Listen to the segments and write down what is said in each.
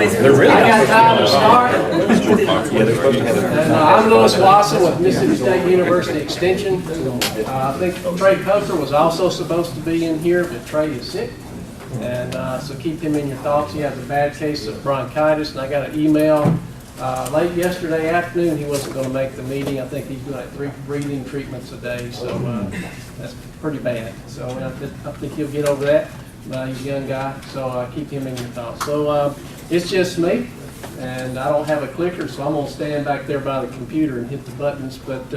They're really I got time to start. And I'm Louis Wasson with Mississippi State University Extension. I think Trey Coker was also supposed to be in here, but Trey is sick. And so keep him in your thoughts. He has a bad case of bronchitis, and I got an email late yesterday afternoon. He wasn't going to make the meeting. I think he's doing like 3 breathing treatments a day, so that's pretty bad. So I think he'll get over that. He's a young guy, so keep him in your thoughts. So it's just me, and I don't have a clicker, so I'm going to stand back there by the computer and hit the buttons. But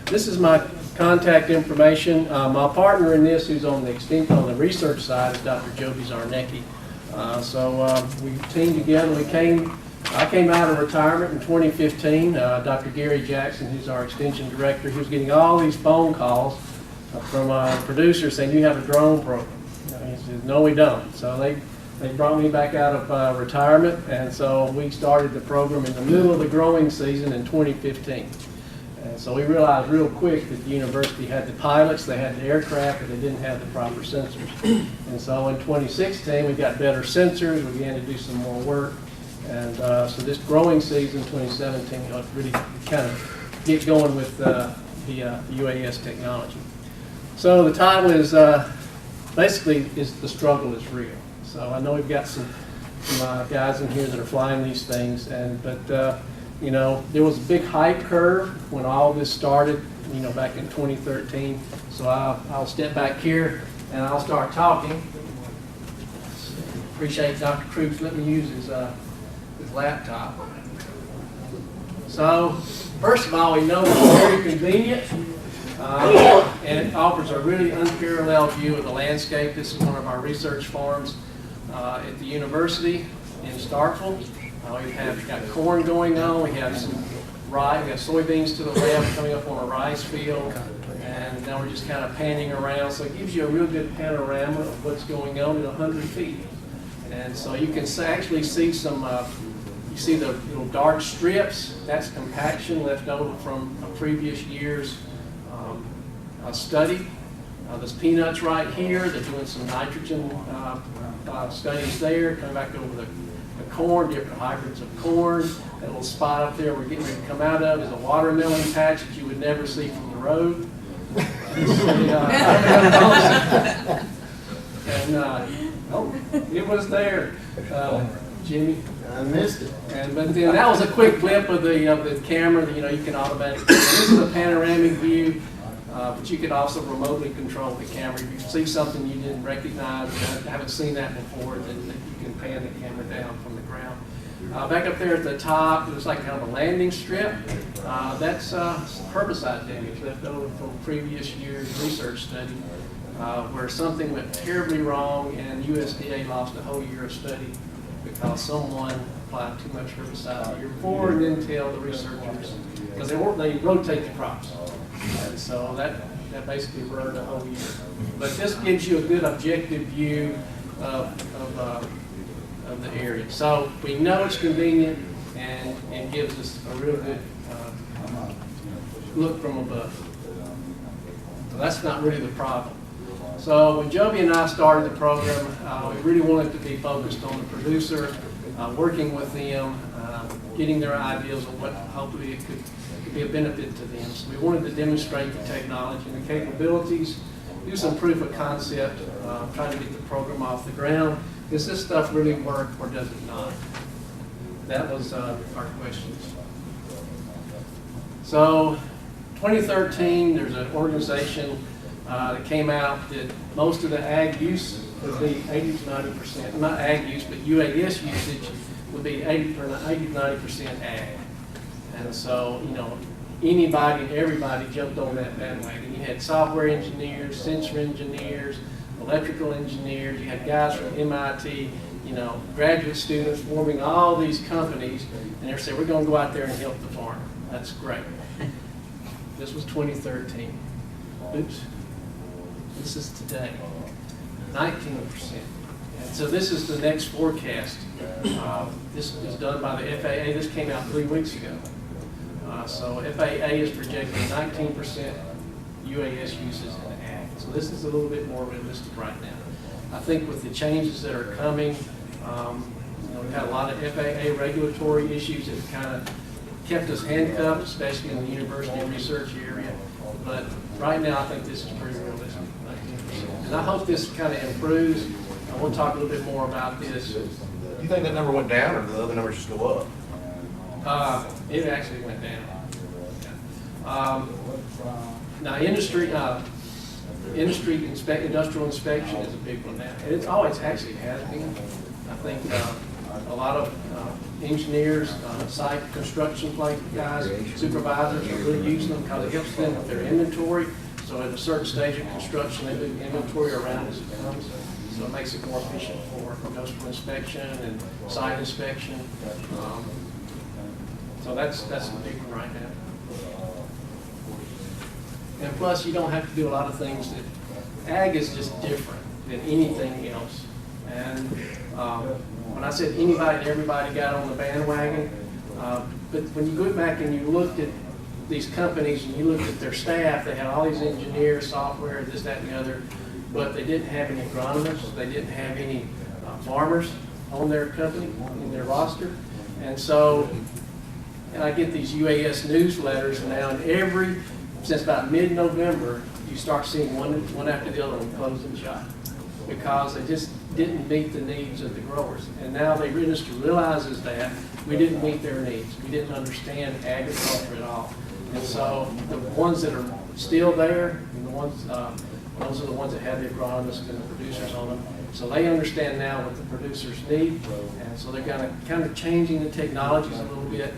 this is my contact information. My partner in this, who's on the extension on the research side, is Dr. Joby Zarnecki. So we teamed together. I came out of retirement in 2015. Dr. Gary Jackson, who's our extension director, he was getting all these phone calls from producers saying, "You have a drone program." He said, "No, we don't." So they brought me back out of retirement, and so we started the program in the middle of the growing season in 2015. And so we realized real quick that the university had the pilots, they had the aircraft, but they didn't have the proper sensors. And so in 2016, we got better sensors, we began to do some more work. And so this growing season, 2017, really kind of get going with the UAS technology. So the title is basically the struggle is real. So I know we've got some guys in here that are flying these things, but you know, there was a big hype curve when all this started, you know, back in 2013. So I'll step back here and I'll start talking. Appreciate Dr. Cruz letting me use his laptop. So first of all, we know it's very convenient. And it offers a really unparalleled view of the landscape. This is one of our research farms at the university in Starkville. We've got corn going on. We have some rye. We got soybeans to the left coming up on a rice field. And now we're just kind of panning around. So it gives you a real good panorama of what's going on at 100 feet. And so you can actually see some, you see the little dark strips. That's compaction left over from a previous year's study. There's peanuts right here. They're doing some nitrogen studies there. Coming back over the corn, different hybrids of corn. That little spot up there we're getting ready to come out of is a watermelon patch that you would never see from the road. It was there, Jimmy. I missed it. But then that was a quick clip of the camera that, you know, you can automatically. This is a panoramic view, but you can also remotely control the camera. If you see something you didn't recognize, or haven't seen that before, then you can pan the camera down from the ground. Back up there at the top, there's like kind of a landing strip. That's herbicide damage left over from previous year's research study, where something went terribly wrong and USDA lost a whole year of study because someone applied too much herbicide the year before and didn't tell the researchers, because they rotate the crops. And so that basically burned a whole year. But this gives you a good objective view of the area. So we know it's convenient, and it gives us a real good look from above. So that's not really the problem. So when Joby and I started the program, we really wanted to be focused on the producer, working with them, getting their ideas on what hopefully it could be a benefit to them. So we wanted to demonstrate the technology and the capabilities, do some proof of concept, try to get the program off the ground. Does this stuff really work or does it not? That was our questions. So 2013, there's an organization that came out that most of the ag use would be 80 to 90%, not ag use, but UAS usage would be 80 to 90% ag. And so, you know, anybody and everybody jumped on that bandwagon. You had software engineers, sensor engineers, electrical engineers, you had guys from MIT, you know, graduate students forming all these companies, and they're saying, we're going to go out there and help the farmer. That's great. This was 2013. Oops. This is today. 19%. And so this is the next forecast. This is done by the FAA. This came out 3 weeks ago. So FAA is projecting 19% UAS uses in ag. So this is a little bit more realistic right now. I think with the changes that are coming, We've had a lot of FAA regulatory issues that have kind of kept us handcuffed, especially in the university research area. But right now, I think this is pretty realistic, 19%. And I hope this kind of improves. And we'll talk a little bit more about this. Do you think that number went down, or did the other numbers just go up? It actually went down. Now, industrial inspection is a big one now. It always actually has been. I think a lot of engineers, site construction guys, supervisors are really using them because it helps them with their inventory. So at a certain stage of construction, they do inventory around as it comes. So it makes it more efficient for industrial inspection and site inspection. So that's the big one right now. And plus, you don't have to do a lot of things that, ag is just different than anything else. And when I said anybody and everybody got on the bandwagon, but when you go back and you looked at these companies and you looked at their staff, they had all these engineers, software, this, that, and the other, but they didn't have any agronomists, they didn't have any farmers on their company, in their roster. And so, and I get these UAS newsletters now, and since about mid-November, you start seeing one after the other one closing shop because they just didn't meet the needs of the growers. And now the industry realizes that we didn't meet their needs. We didn't understand agriculture at all. And so the ones that are still there, and those are the ones that have the agronomists and the producers on them. So they understand now what the producers need. And so they're kind of changing the technologies a little bit.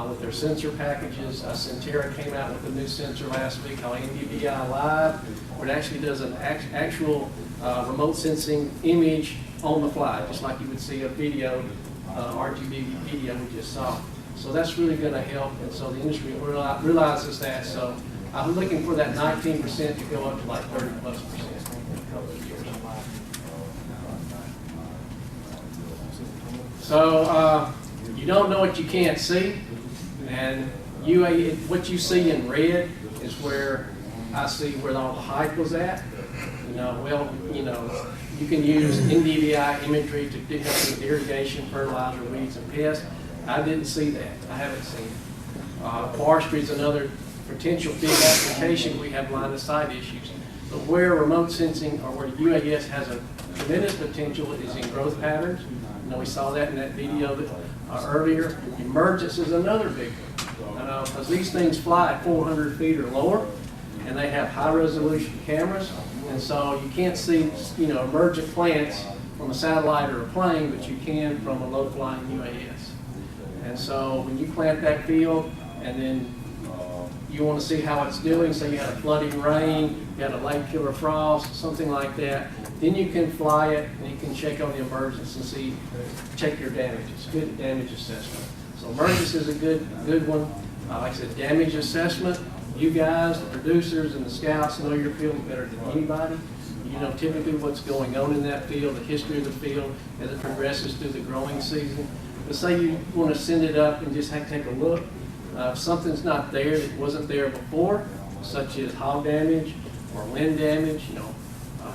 With their sensor packages. Centera came out with a new sensor last week called NDVI Live, where it actually does an actual remote sensing image on the fly, just like you would see a video, RGB video we just saw. So that's really going to help, and so the industry realizes that. So I'm looking for that 19% to go up to like 30+% in a couple of years. So you don't know what you can't see. And what you see in red is where I see where all the hype was at. You can use NDVI imagery to help with irrigation, fertilizer, weeds, and pests. I didn't see that. I haven't seen it. Forestry is another potential big application. We have line of sight issues. But where remote sensing or where UAS has a tremendous potential is in growth patterns. We saw that in that video earlier. Emergence is another big one. Because these things fly at 400 feet or lower, and they have high resolution cameras, and so you can't see emergent plants from a satellite or a plane, but you can from a low flying UAS. And so when you plant that field, and then you want to see how it's doing, say you had a flooding rain, you had a late killer frost, something like that, then you can fly it and you can check on the emergence and check your damages, good damage assessment. So emergence is a good one. Like I said, damage assessment, you guys, the producers and the scouts know your field better than anybody. You know typically what's going on in that field, the history of the field as it progresses through the growing season. But say you want to send it up and just take a look. If something's not there that wasn't there before, such as hog damage or wind damage,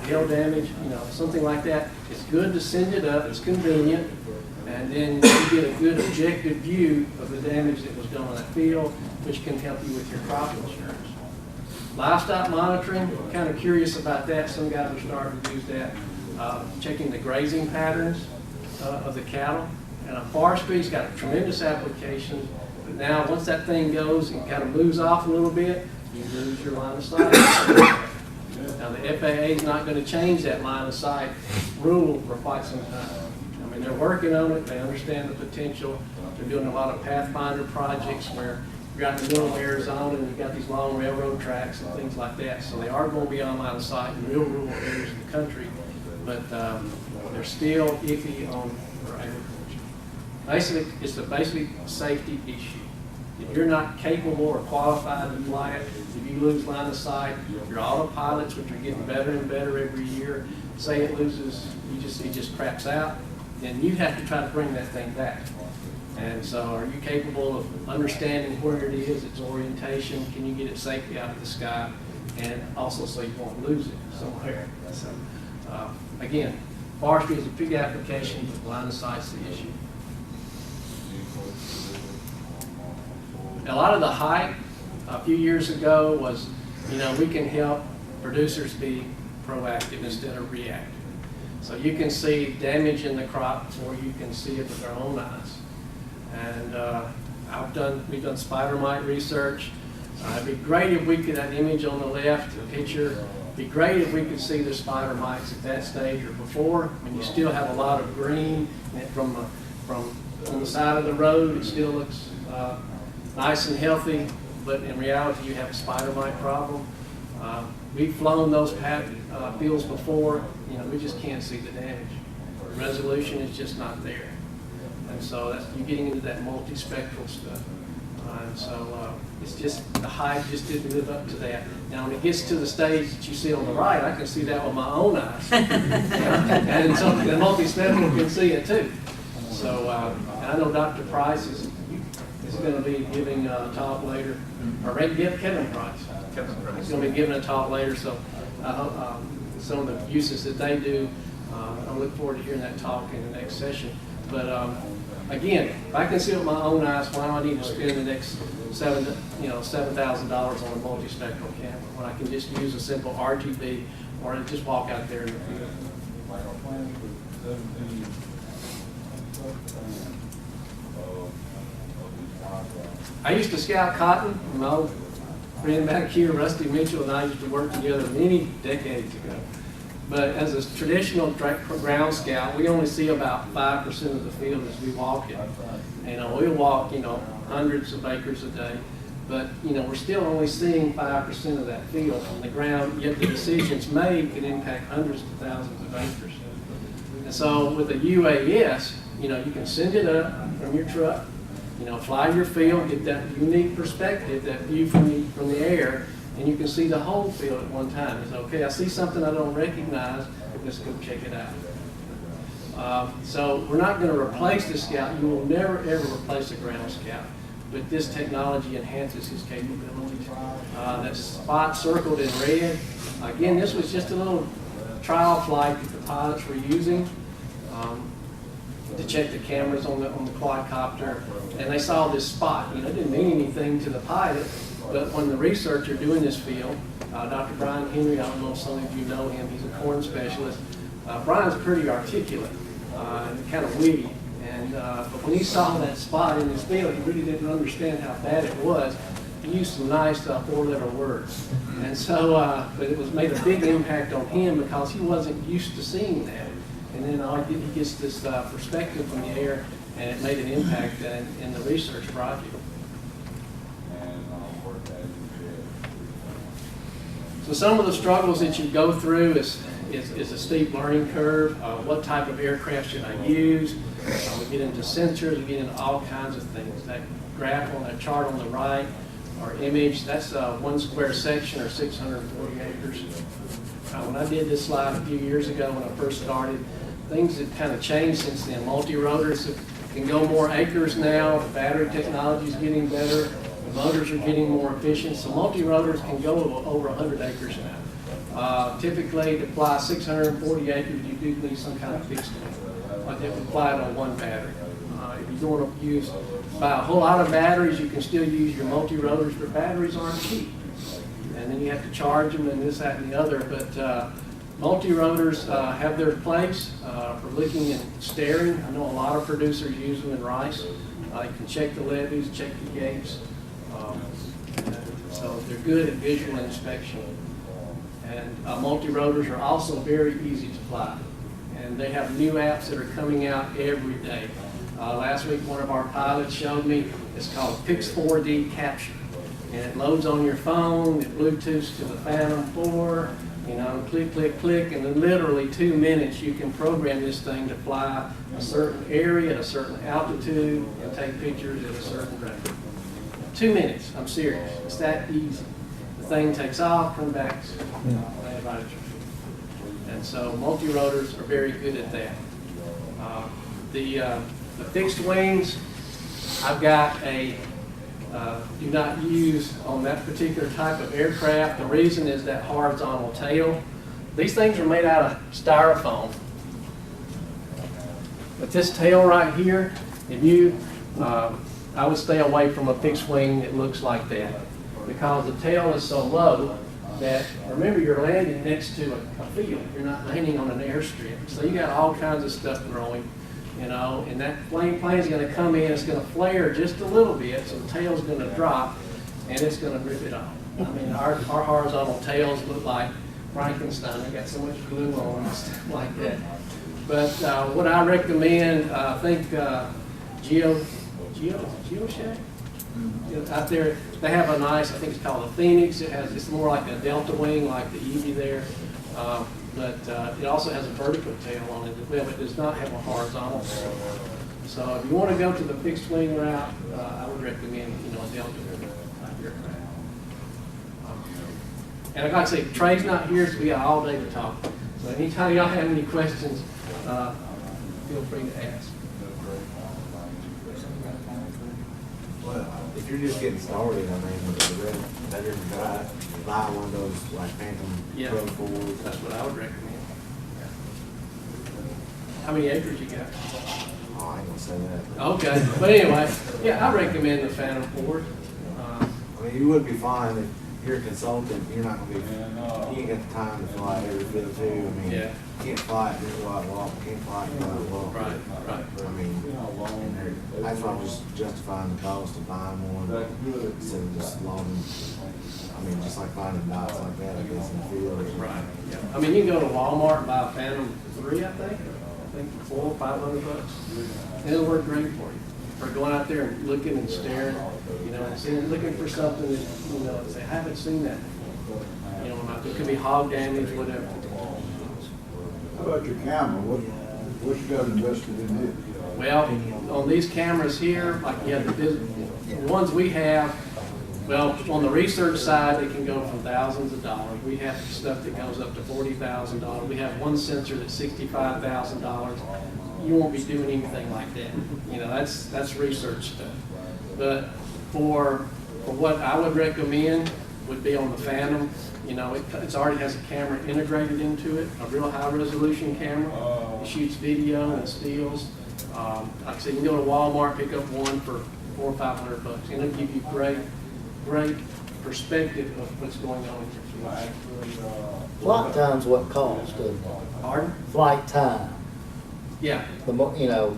hail damage, something like that, it's good to send it up. It's convenient. And then you get a good objective view of the damage that was done on that field, which can help you with your crop insurance. Livestock monitoring, I'm kind of curious about that. Some guys are starting to use that. Checking the grazing patterns of the cattle. And forestry's got a tremendous application. But now once that thing goes and kind of moves off a little bit, you lose your line of sight. Now the FAA is not going to change that line of sight rule for quite some time. They're working on it. They understand the potential. They're doing a lot of Pathfinder projects where you're out in the middle of Arizona and you've got these long railroad tracks and things like that. So they are going to be on line of sight in real rural areas of the country, but they're still iffy on for agriculture. Basically, it's a safety issue. If you're not capable or qualified to fly it, if you lose line of sight, your autopilots, which are getting better and better every year, say it loses, it just craps out, then you have to try to bring that thing back. And so are you capable of understanding where it is, its orientation? Can you get it safely out of the sky? And also so you won't lose it somewhere. So again, forestry is a big application, but line of sight's the issue. A lot of the hype a few years ago was, we can help producers be proactive instead of reactive. So you can see damage in the crop before you can see it with our own eyes. And we've done spider mite research. It'd be great if we could, that image on the left, the picture, it'd be great if we could see the spider mites at that stage or before, when you still have a lot of green and from on the side of the road. It still looks nice and healthy, but in reality you have a spider mite problem. We've flown those fields before. We just can't see the damage. The resolution is just not there. And so you're getting into that multispectral stuff. And so it's just, the hype just didn't live up to that. Now when it gets to the stage that you see on the right, I can see that with my own eyes. And so the multispectral can see it too. So and I know Dr. Price is going to be giving a talk later, or Kevin Price. He's going to be giving a talk later, so some of the uses that they do, I look forward to hearing that talk in the next session. But again, if I can see it with my own eyes, why do I need to spend the next $7,000 on a multispectral camera when I can just use a simple RGB or just walk out there in the field? I used to scout cotton. My old friend back here, Rusty Mitchell, and I used to work together many decades ago. But as a traditional ground scout, we only see about 5% of the field as we walk it. We'll walk, hundreds of acres a day, but we're still only seeing 5% of that field on the ground. Yet the decisions made can impact hundreds of thousands of acres. And so with a UAS, you can send it up from your truck. Fly your field, get that unique perspective, that view from the air, and you can see the whole field at one time. It's okay, I see something I don't recognize, let's go check it out. So we're not going to replace the scout. You will never ever replace a ground scout, but this technology enhances his capabilities. That spot circled in red, again, this was just a little trial flight that the pilots were using to check the cameras on the quadcopter, and they saw this spot. It didn't mean anything to the pilot, but when the researcher doing this field, Dr. Brian Henry, I don't know if some of you know him, he's a corn specialist. Brian's pretty articulate and kind of witty, but when he saw that spot in his field, he really didn't understand how bad it was. He used some nice four-letter words, and so but it was made a big impact on him because he wasn't used to seeing that. And then he gets this perspective from the air, and it made an impact in the research project. So some of the struggles that you go through is a steep learning curve. What type of aircraft should I use? We get into sensors, we get into all kinds of things. That graph on that chart on the right, or image, that's one square section or 640 acres. When I did this slide a few years ago when I first started, things have kind of changed since then. Multi-rotors can go more acres now. The battery technology is getting better. The motors are getting more efficient. So multi-rotors can go over 100 acres now. Typically, to fly 640 acres, you do need some kind of fixed wing. Like they would fly it on one battery. If you want to buy a whole lot of batteries, you can still use your multi-rotors, but batteries aren't cheap. And then you have to charge them and this, that, and the other. But multi-rotors have their place for looking and staring. I know a lot of producers use them in rice. You can check the levees, check the gates. So they're good at visual inspection. And multi-rotors are also very easy to fly. And they have new apps that are coming out every day. Last week, one of our pilots showed me, it's called Pix 4D Capture. And it loads on your phone, it Bluetooths to the Phantom 4, click, click, click, and in literally 2 minutes you can program this thing to fly a certain area at a certain altitude and take pictures at a certain rate. 2 minutes, I'm serious. It's that easy. The thing takes off, comes back, and so multi-rotors are very good at that. The fixed wings, I've got a do not use on that particular type of aircraft. The reason is that horizontal tail. These things are made out of styrofoam, But this tail right here, if you, I would stay away from a fixed wing that looks like that, because the tail is so low that, remember, you're landing next to a field. You're not landing on an airstrip. So you got all kinds of stuff growing, you know, and that plane's going to come in, it's going to flare just a little bit, so the tail's going to drop, and it's going to rip it off. I mean, our horizontal tails look like Frankenstein. They got so much glue on them and stuff like that. But what I recommend, I think GeoShack? Out there, they have a nice, I think it's called a Phoenix. It's more like a delta wing, like the Eevee there. But it also has a vertical tail on it as well. It does not have a horizontal tail. So if you want to go to the fixed wing route, I would recommend, you know, a delta aircraft. And like I say, Trey's not here, so we got all day to talk. So anytime y'all have any questions, feel free to ask. Well, if you're just getting started, I mean, better to buy one of those like Phantom Pro 4s. That's what I would recommend. How many acres you got? Oh, I ain't gonna say that. Okay, but anyway, yeah, I recommend the Phantom Ford. I mean, you would be fine if you're a consultant. You're not gonna be. You ain't got the time to fly every field too. I mean, Yeah. you can't fly it just while walk. Can't fly it while walk. Right. I mean, that's why I'm just justifying the cost of buying one instead of just logging. I mean, just like finding dots like that, I guess, in the field. Right. Yeah. I mean, you can go to Walmart and buy a Phantom 3, I think $400 or $500. It'll work great for you. For going out there and looking and staring, you know, and seeing, looking for something that, you know, and say, I haven't seen that before. You know, it could be hog damage, whatever. How about your camera? What you got invested in it? Well, on these cameras here, like the ones we have, well, on the research side, it can go from thousands of dollars. We have stuff that goes up to $40,000. We have one sensor that's $65,000. You won't be doing anything like that. You know, that's research stuff. But for what I would recommend would be on the Phantom. You know, it already has a camera integrated into it, a real high resolution camera. It shoots video and stills. Like I said, you can go to Walmart, pick up one for $400 or $500, and it'll give you great perspective of what's going on in your field. Flight time's what costs, doesn't it? Pardon? Flight time. Yeah. You know,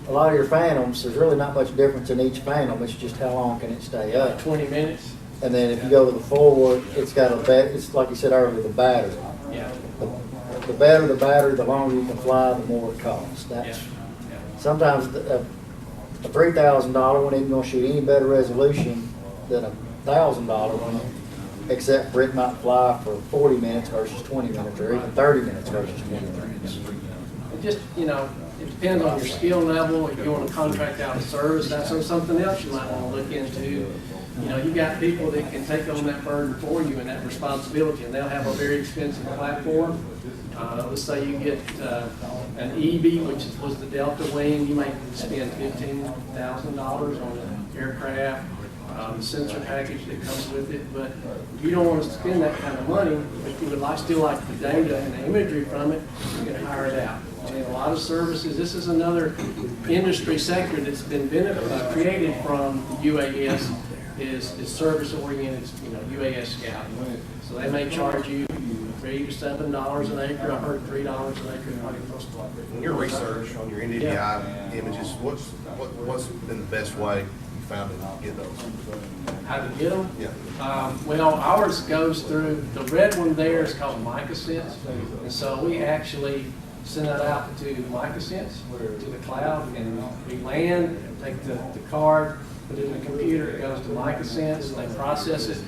a lot of your Phantoms, there's really not much difference in each Phantom. It's just how long can it stay up. 20 minutes. And then if you go to the Forward, it's got it's like you said earlier, the battery. Yeah. The better the battery, the longer you can fly, the more it costs. That's sometimes a $3,000 one isn't going to shoot any better resolution than a $1,000 one, except for it might fly for 40 minutes versus 20 minutes, or even 30 minutes versus 20 minutes. It just, you know, it depends on your skill level. If you want to contract out a service, that's something else you might want to look into. You know, you got people that can take on that burden for you and that responsibility, and they'll have a very expensive platform. Let's say you get an Eevee, which was the Delta Wing, you might spend $15,000 on an aircraft, the sensor package that comes with it. But if you don't want to spend that kind of money, if you would still like the data and the imagery from it, you can hire it out. I mean, a lot of services, this is another industry sector that's been created from UAS, is service-oriented, you know, UAS scouting. So they may charge you $3 to $7 an acre. I heard $3 an acre. In your research on your NDVI images, what's been the best way you found to get those? How to get them? Yeah. Well, ours goes through, the red one there is called MicaSense. And so we actually send that out to MicaSense, to the cloud, and we land, take the card, put it in the computer, it goes to MicaSense, they process it.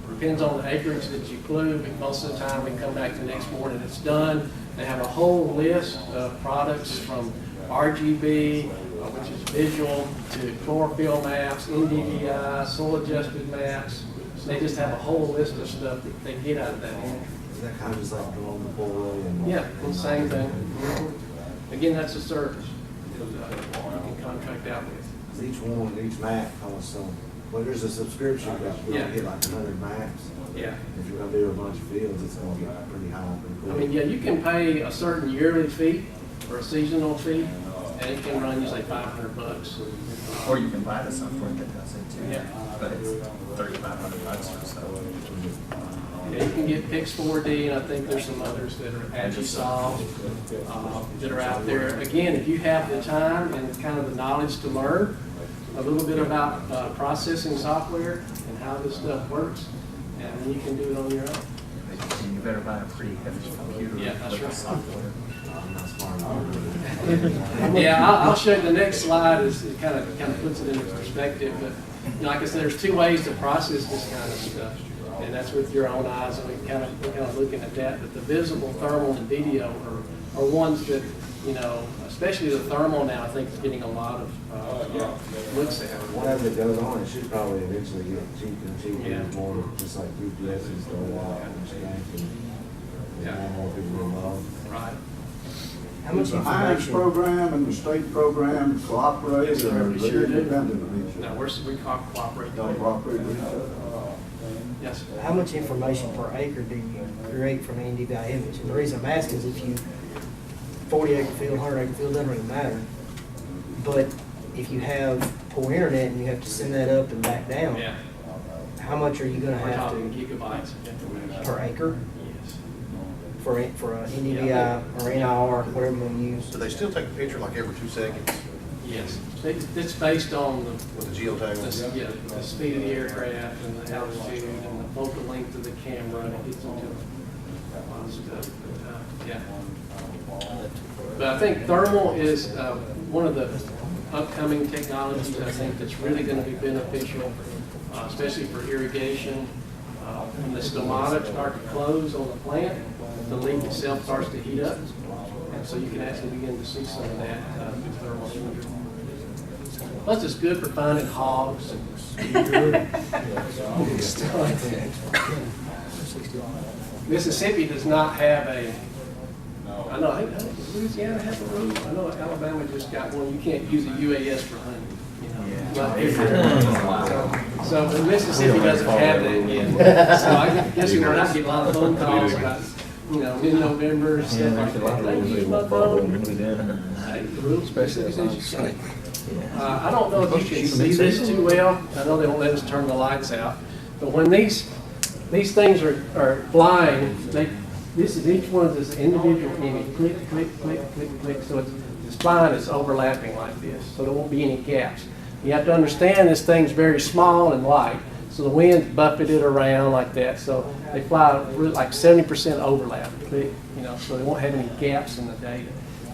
Depends on the acreage that you include, but most of the time we come back the next morning, it's done. They have a whole list of products from RGB, which is visual, to chlorophyll maps, NDVI, soil adjusted maps. They just have a whole list of stuff that they get out of that imagery. Is that kind of just like going to boy and? Yeah, the same thing. Again, that's a service that you can contract out with. Each map costs some. Well, there's a subscription that you're going to get like 100 maps. Yeah. If you're going to do a bunch of fields, it's going to get pretty high pretty quick. I mean, yeah, you can pay a certain yearly fee or a seasonal fee, and it can run you say $500. Or you can buy the software that does it too. Yeah. But it's $3,500 or so. Yeah, you can get Pix4D, and I think there's some others that are AgiSolve that are out there. Again, if you have the time and kind of the knowledge to learn a little bit about processing software and how this stuff works, and then you can do it on your own. And you better buy a pretty heavy computer Yeah, that's with right. the software. I'm not smart enough. Yeah, I'll show you the next slide. It kind of puts it into perspective. But you know, like I said, there's two ways to process this kind of stuff, and that's with your own eyes. And we're kind of looking at that. But the visible, thermal, and video are ones that, you know, especially the thermal now, I think is getting a lot of looks at. Well, as it goes on, it should probably eventually get cheaper and cheaper, Yeah. more just like UPSs go out and more people involved. Right. How much Does the Heinz information? program and the state program cooperate, Yes, sir, or are we they sure do. independent of each Now, other? we cooperate. Don't cooperate with each other? Yes, sir. How much information per acre do you create from an NDVI image? And the reason I'm asking is if you, 40 acre field, 100 acre field, doesn't really matter. But if you have poor internet and you have to send that up and back down, Yeah. how much are you gonna We're have talking to gigabytes of information. per acre Yes. for a NDVI or NIR, whatever you want to use? Do they still take a picture like every 2 seconds Yes. It's based on with the geotag? the speed of the aircraft and the altitude and the focal length of the camera, and it gets into a lot of stuff. Yeah. But I think thermal is one of the upcoming technologies I think that's really going to be beneficial, especially for irrigation. When the stomata start to close on the plant, the leak itself starts to heat up, and so you can actually begin to see some of that through thermal imagery. Plus, it's good for finding hogs and stuff like that. Mississippi does not have a, I know, I think Louisiana has a rule. I know Alabama just got one. You can't use a UAS for hunting. So but Mississippi doesn't have that yet. So I guess we're not getting a lot of phone calls about, mid-November and stuff like that. They use my phone. Hey, the rule specifically says you can't. I don't know if you can see this too well. I know they won't let us turn the lights out. But when these things are flying, this is each one of this individual image. Click, click, click, click, click. So it's flying, it's overlapping like this. So there won't be any gaps. You have to understand this thing's very small and light. So the wind's buffeted it around like that. So they fly like 70% overlap. So they won't have any gaps in the data.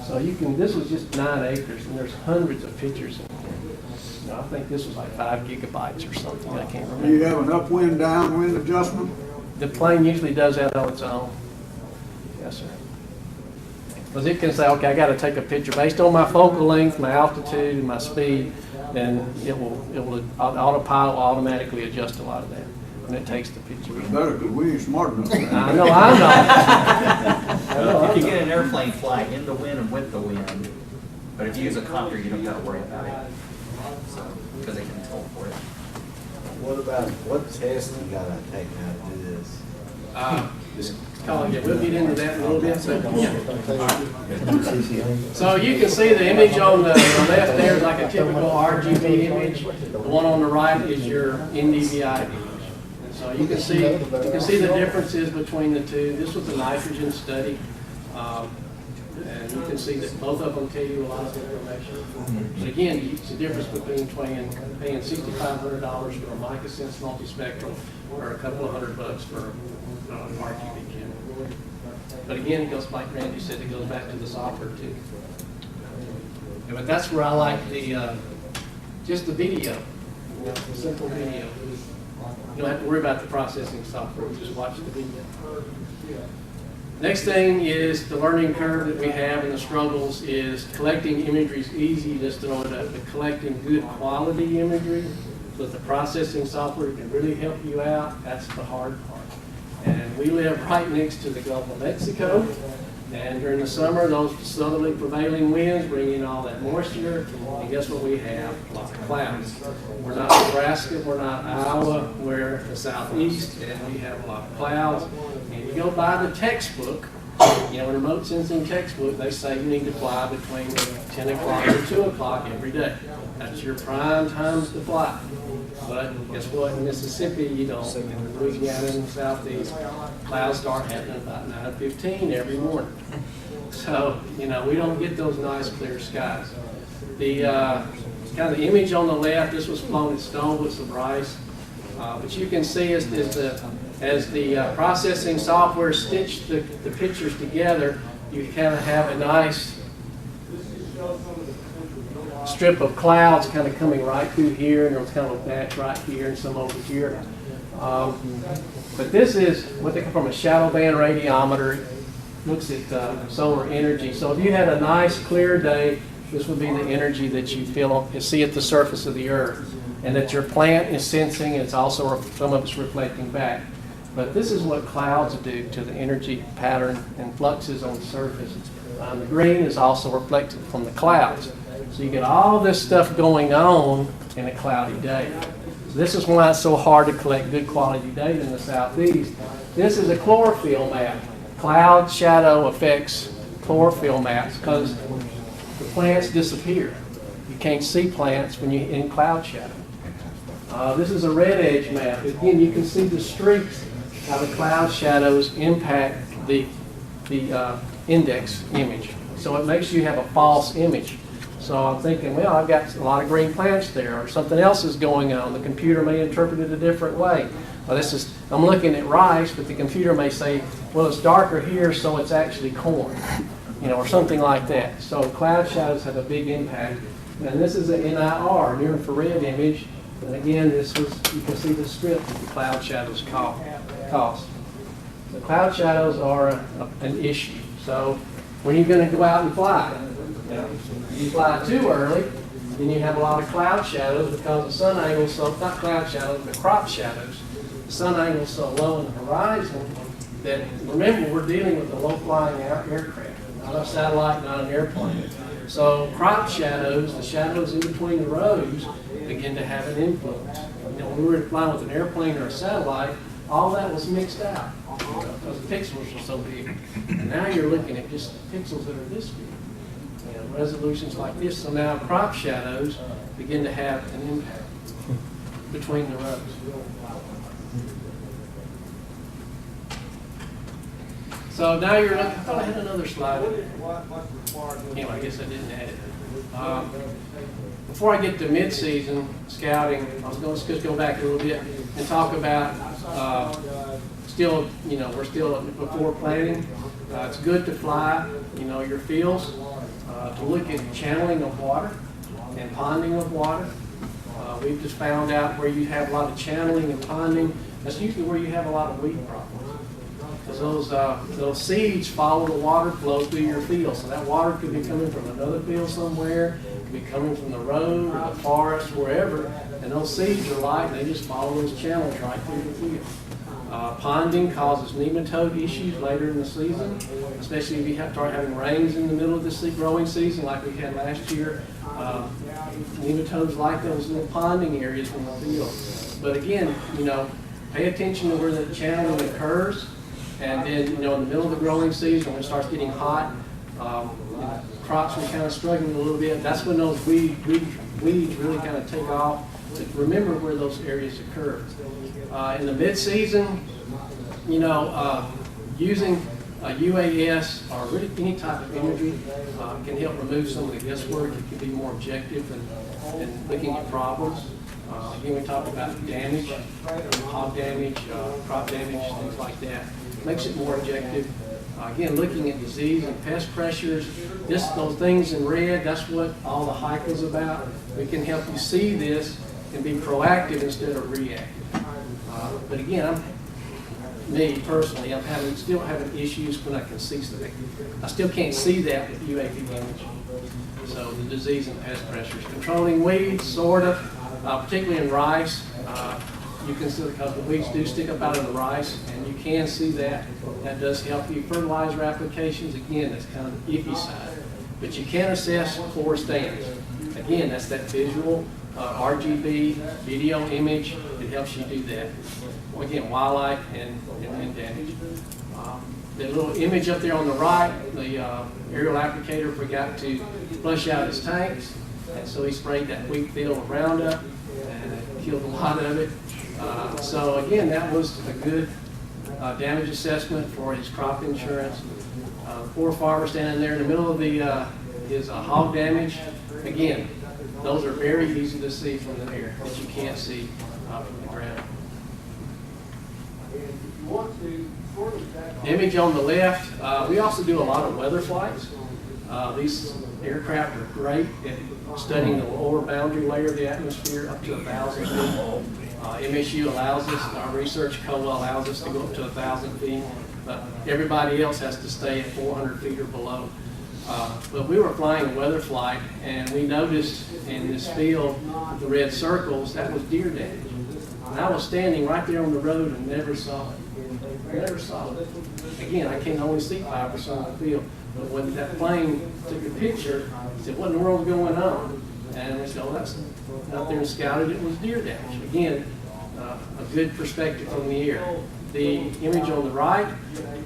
So this was just 9 acres, and there's hundreds of pictures in there. I think this was like 5 gigabytes or something. I can't remember. Do you have an upwind, downwind adjustment? The plane usually does that on its own. Yes, sir. Because it can say, okay, I got to take a picture based on my focal length, my altitude, and my speed. Then autopilot will automatically adjust a lot of that when it takes the picture. It's better because we ain't smart enough. I know, I know. If you get an airplane flying in the wind and with the wind, but if you use a copter, you don't got to worry about it. So, because they can teleport it. What test you gotta take now to do this? We'll get into that in a little bit. So you can see the image on the left there is like a typical RGB image. The one on the right is your NDVI image. And so you can see the differences between the two. This was a nitrogen study. And you can see that both of them tell you a lot of information. But again, it's the difference between paying $6,500 for a MicaSense multispectral or a couple of $100 for an RGB camera. But again, it goes, like Randy said, it goes back to the software too. But that's where I like just the video, the simple video. You don't have to worry about the processing software, just watch the video. Next thing is the learning curve that we have and the struggles is collecting imagery is easy, just throw it up, but collecting good quality imagery so that the processing software can really help you out, that's the hard part. And we live right next to the Gulf of Mexico, and during the summer, those southerly prevailing winds bring in all that moisture, and guess what we have? A lot of clouds. We're not Nebraska, we're not Iowa, we're the southeast, and we have a lot of clouds. And you go by the textbook, You know, in remote sensing textbook, they say you need to fly between 10 o'clock and 2 o'clock every day. That's your prime times to fly. But guess what? In Mississippi, you don't. In Louisiana in the southeast, clouds start happening about 9:15 every morning. So, you know, we don't get those nice clear skies. The kind of the image on the left, this was flown at Stone with some rice. But you can see as the processing software stitched the pictures together, you kind of have a nice strip of clouds kind of coming right through here, and there's kind of a patch right here and some over here. But this is what they come from a shadow band radiometer. Looks at solar energy. So if you had a nice clear day, this would be the energy that you see at the surface of the Earth, and that your plant is sensing. It's also some of it's reflecting back. But this is what clouds do to the energy pattern and fluxes on the surface. The green is also reflected from the clouds. So you get all this stuff going on in a cloudy day. So this is why it's so hard to collect good quality data in the southeast. This is a chlorophyll map. Cloud shadow affects chlorophyll maps because the plants disappear. You can't see plants when you're in cloud shadow. This is a red edge map. Again, you can see the streaks, how the cloud shadows impact the index image. So it makes you have a false image. So I'm thinking, well, I've got a lot of green plants there, or something else is going on. The computer may interpret it a different way. Well, I'm looking at rice, but the computer may say, well, it's darker here, so it's actually corn, you know, or something like that. So cloud shadows have a big impact. And this is an NIR, near infrared image. And again, you can see the strip that the cloud shadows cause. The cloud shadows are an issue. So when you're going to go out and fly, you fly too early, then you have a lot of cloud shadows because the sun angle is so, not cloud shadows, but crop shadows. The sun angle is so low in the horizon that, remember, we're dealing with a low-flying aircraft, not a satellite, not an airplane. So crop shadows, the shadows in between the rows, begin to have an influence. You know, when we were flying with an airplane or a satellite, all that was mixed out because the pixels were so big. And now you're looking at just pixels that are this big. You know, resolutions like this. So now crop shadows begin to have an impact between the rows. So now you're looking, I thought I had another slide. Anyway, I guess I didn't add it. Before I get to mid-season scouting, I was going to just go back a little bit and talk about we're still before planting. It's good to fly, your fields, to look at channeling of water and ponding of water. We've just found out where you have a lot of channeling and ponding, that's usually where you have a lot of weed problems. Because those seeds follow the water flow through your field. So that water could be coming from another field somewhere, it could be coming from the road or the forest, wherever. And those seeds are light, and they just follow those channels right through the field. Ponding causes nematode issues later in the season, especially if you start having rains in the middle of the growing season like we had last year. Nematodes like those little ponding areas in the field. But again, pay attention to where the channeling occurs. And then, in the middle of the growing season, when it starts getting hot, crops are kind of struggling a little bit. That's when those weeds really kind of take off. So remember where those areas occur. In the mid-season, using UAS or really any type of imagery can help remove some of the guesswork. It can be more objective in looking at problems. Again, we talked about damage, hog damage, crop damage, things like that. Makes it more objective. Again, looking at disease and pest pressures, those things in red, that's what all the hype is about. We can help you see this and be proactive instead of reactive. But again, me personally, I'm still having issues when I can see something. I still can't see that with UAV image. So the disease and pest pressures. Controlling weeds, sort of, particularly in rice. You can see because the weeds do stick up out of the rice, and you can see that. That does help you. Fertilizer applications, again, that's kind of the iffy side. But you can assess forest stands. Again, that's that visual RGB video image. It helps you do that. Again, wildlife and damage. the little image up there on the right, the aerial applicator forgot to flush out his tanks, and so he sprayed that wheat field with Roundup, and it killed a lot of it. So again, that was a good damage assessment for his crop insurance. Poor farmer standing there in the middle of his hog damage. Again, those are very easy to see from the air that you can't see from the ground. The image on the left, we also do a lot of weather flights. These aircraft are great at studying the lower boundary layer of the atmosphere up to 1,000 feet. MSU allows us, our research COA allows us to go up to 1,000 feet, but everybody else has to stay at 400 feet or below. But we were flying a weather flight, and we noticed in this field, the red circles, that was deer damage. And I was standing right there on the road and never saw it. Never saw it. Again, I can only see 5% of the field. But when that plane took a picture, I said, what in the world's going on? And we said, oh, that's out there and scouted, it was deer damage. Again, a good perspective from the air. The image on the right,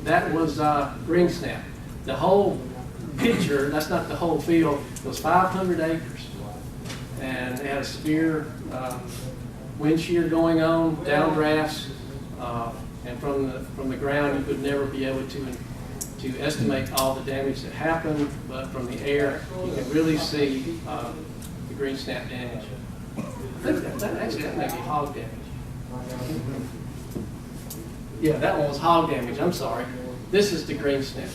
that was green snap. The whole picture, that's not the whole field, it was 500 acres. And they had a severe wind shear going on, downdrafts, and from the ground you could never be able to estimate all the damage that happened, but from the air you can really see the green snap damage. I think that may be hog damage. Yeah, that one was hog damage, I'm sorry. This is the green snap.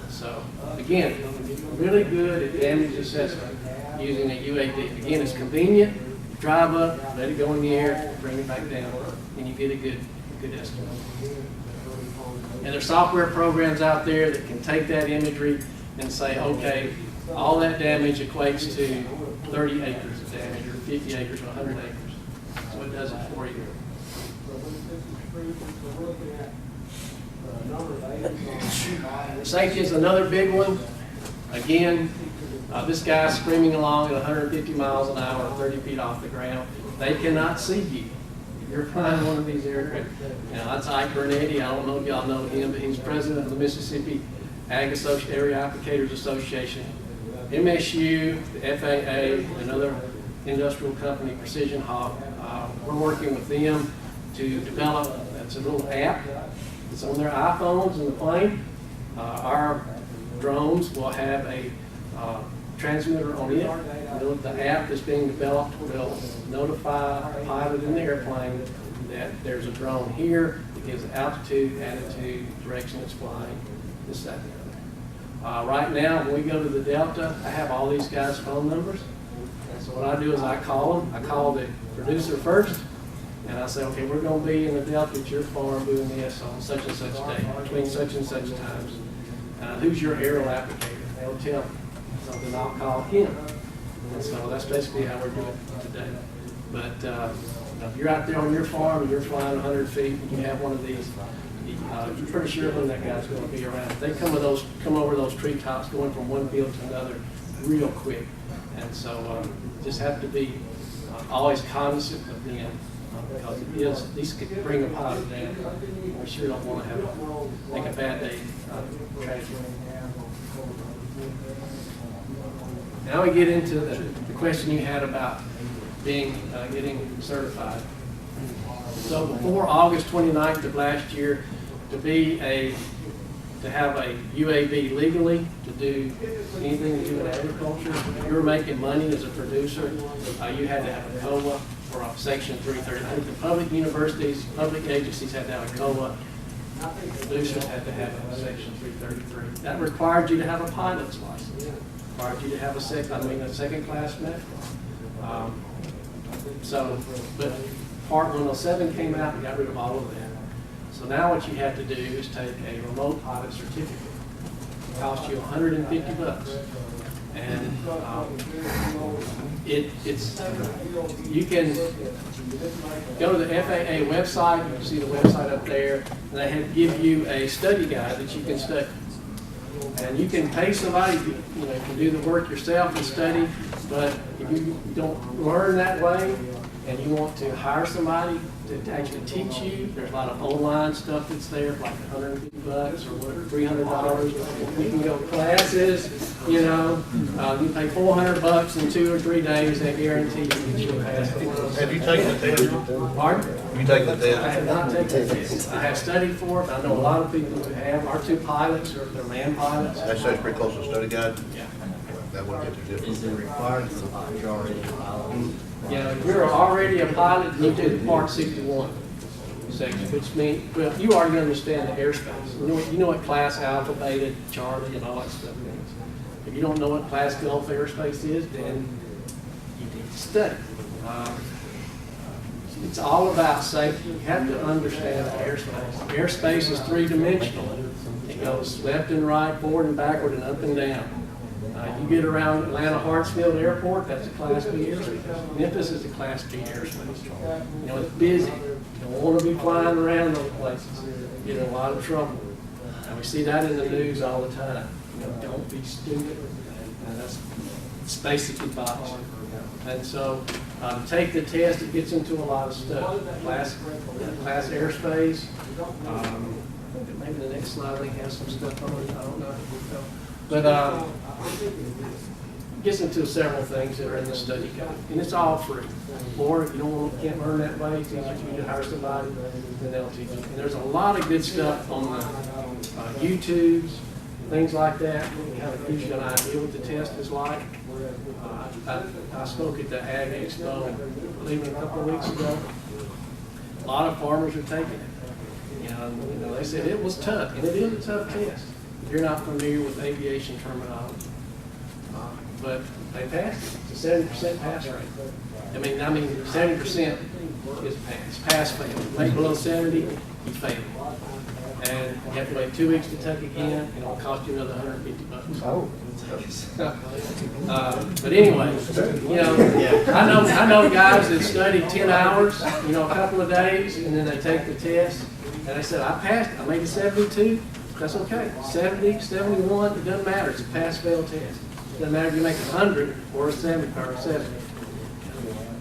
So again, really good at damage assessment using a UAV. Again, it's convenient. Drive up, let it go in the air, bring it back down, and you get a good estimate. And there's software programs out there that can take that imagery and say, okay, all that damage equates to 30 acres of damage, or 50 acres, or 100 acres. So it does it for you. Safety is another big one. Again, this guy's screaming along at 150 miles an hour, 30 feet off the ground. They cannot see you. You're flying one of these aircraft. Now, that's Ike Bernetti. I don't know if y'all know him, but he's president of the Mississippi Ag Area Applicators Association. MSU, the FAA, another industrial company, Precision Hawk, we're working with them to develop, it's a little app. It's on their iPhones in the plane. Our drones will have a transmitter on it. The app that's being developed will notify the pilot in the airplane that there's a drone here. It gives altitude, attitude, direction it's flying, this, that, and the other. Right now, when we go to the Delta, I have all these guys' phone numbers. And so what I do is I call them. I call the producer first, and I say, okay, we're going to be in the Delta at your farm doing this on such and such day, between such and such times. Who's your aerial applicator? They'll tell me. So then I'll call him. And so that's basically how we're doing it today. But if you're out there on your farm and you're flying 100 feet and you have one of these, you're pretty sure when that guy's going to be around. They come over those treetops going from one field to another real quick. And so just have to be always cognizant of them because these could bring a pilot down. We sure don't want to make a bad day tragic. Now we get into the question you had about getting certified. So before August 29th of last year, to have a UAV legally, to do anything to do with agriculture, if you were making money as a producer, you had to have a COA or a Section 330. I think the public universities, public agencies had to have a COA. Producers had to have a Section 333. That required you to have a pilot's license. Required you to have a second class medical. But Part 107 came out and got rid of all of that. So now what you have to do is take a remote pilot certificate. It costs you $150. And you can go to the FAA website. You can see the website up there. And they give you a study guide that you can study. And you can pay somebody, you can do the work yourself and study. But if you don't learn that way and you want to hire somebody to actually teach you, there's a lot of online stuff that's there, like $150 or whatever, $300. You can go classes, you know, you pay $400 in 2 or 3 days, they guarantee you that you'll pass. Have you taken the test? Pardon? Have you taken the I test? have not taken the test. I have studied for it. I know a lot of people who have. Our 2 pilots are, they're man pilots. That sounds pretty close to the study guide. Yeah. That wouldn't get too difficult. Is it required that you're already a pilot? Yeah, if you're already a pilot, you do the Part 61 section, which means, well, you already understand the airspace. You know what class Alpha, Beta, Charlie, and all that stuff means. If you don't know what class Gulf airspace is, then you need to study. It's all about safety. You have to understand the airspace. Airspace is 3-dimensional. It goes left and right, forward and backward, and up and down. You get around Atlanta Hartsfield Airport, that's a Class B airspace. Memphis is a Class B airspace. You know, it's busy. You don't want to be flying around those places. You get in a lot of trouble. And we see that in the news all the time. You know, don't be stupid. And it's basically boxing. And so, take the test, it gets into a lot of stuff. Class airspace. Maybe the next slide they have some stuff on it, I don't know. But it gets into several things that are in the study guide, and it's all free. Or if you can't learn that way, it's easier for you to hire somebody, then they'll teach you. And there's a lot of good stuff on the YouTubes, things like that. It kind of gives you an idea what the test is like. I spoke at the Ag Expo, I believe a couple of weeks ago. A lot of farmers are taking it. You know, they said it was tough, and it is a tough test. If you're not familiar with aviation terminology. But they passed it. It's a 70% pass rate. I mean 70% is pass fail. Make below 70, you fail. And you have to wait 2 weeks to take again, and it'll cost you another $150. Oh. But anyway, you know, I know guys that study 10 hours, you know, a couple of days, and then they take the test, and they said, I passed, I made a 72, that's okay. 70, 71, it doesn't matter, it's a pass-fail test. It doesn't matter if you make 100 or a 70, or a 70.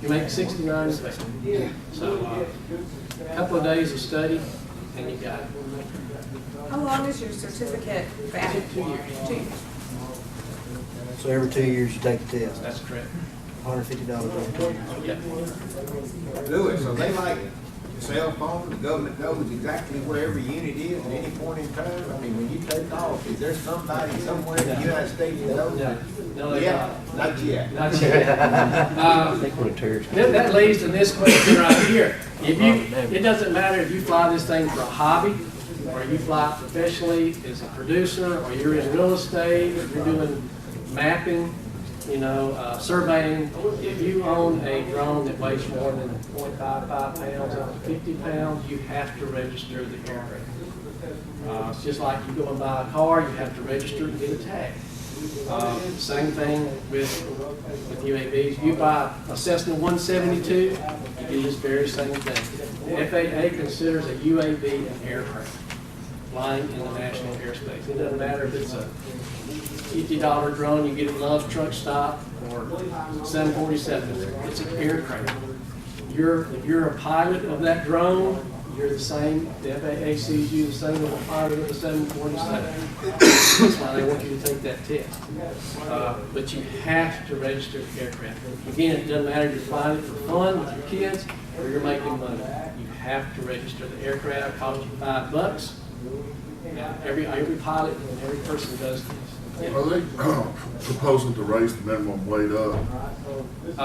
You make 69, it's fail. So, a couple of days of study, and you got it. How long is your certificate valid? 2 years. 2 years. So every 2 years you take the test, That's correct. $150 every 2 years. Okay. Louis, so they like cell phone, the government knows exactly where every unit is at any point in time? I mean, when you take off, is there somebody somewhere in the United States that knows? No, they Yeah, don't. not yet. Not yet. That leads to this question right here. It doesn't matter if you fly this thing for a hobby, or you fly professionally as a producer, or you're in real estate, or you're doing mapping, you know, surveying. If you own a drone that weighs more than 0.55 pounds up to 50 pounds, you have to register the aircraft. It's just like you go and buy a car, you have to register and get a tag. Same thing with UAVs. You buy a Cessna 172, you do this very same thing. The FAA considers a UAV an aircraft flying in the national airspace. It doesn't matter if it's a $50 drone you get at Love's Truck Stop or 747. It's an aircraft. If you're a pilot of that drone, you're the same. The FAA sees you the same as a pilot of the 747. That's why they want you to take that test. But you have to register the aircraft. Again, it doesn't matter if you're flying it for fun with your kids or you're making money. You have to register the aircraft. It costs you $5. Yeah, every pilot and every person does this. Yeah. Are they proposing to raise the minimum weight up? I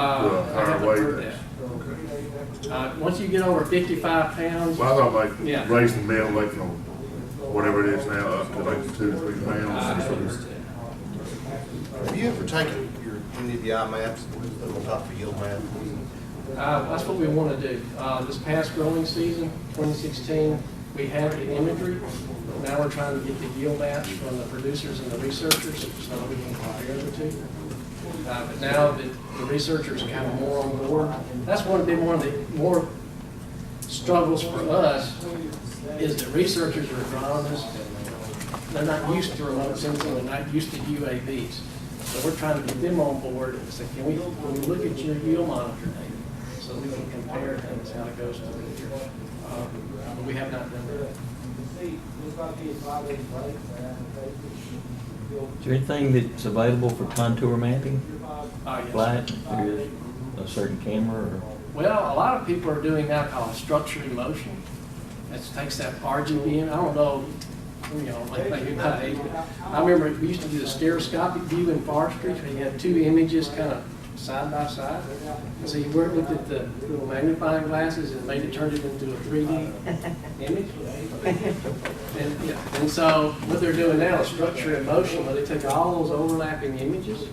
haven't weight? heard that. Okay. Once you get over 55 pounds, Well, I thought like Yeah. raise the minimum weight from whatever it is now up to like 2 to 3 pounds. Have you ever taken any of the eye maps, put them on top of a yield map? that's what we want to do. This past growing season, 2016, we had the imagery. Now we're trying to get the yield maps from the producers and the researchers so that we can compare the two. But now that the researchers are kind of more on board, that's one of the more struggles for us is that researchers are agronomists. They're not used to remote sensing. They're not used to UAVs. So we're trying to get them on board and say, can we look at your yield monitor data so we can compare things, how it goes to the year. But we have not done that. Is there anything that's available for contour mapping? Yes. Flat, there is a certain camera or? Well, a lot of people are doing now called structure in motion. It takes that RGB in. I don't know, maybe my age, but I remember we used to do the stereoscopic view in forestry, where you had two images kind of side by side. And so you looked at the little magnifying glasses and turned it into a 3D image. And so what they're doing now is structure in motion, where they take all those overlapping images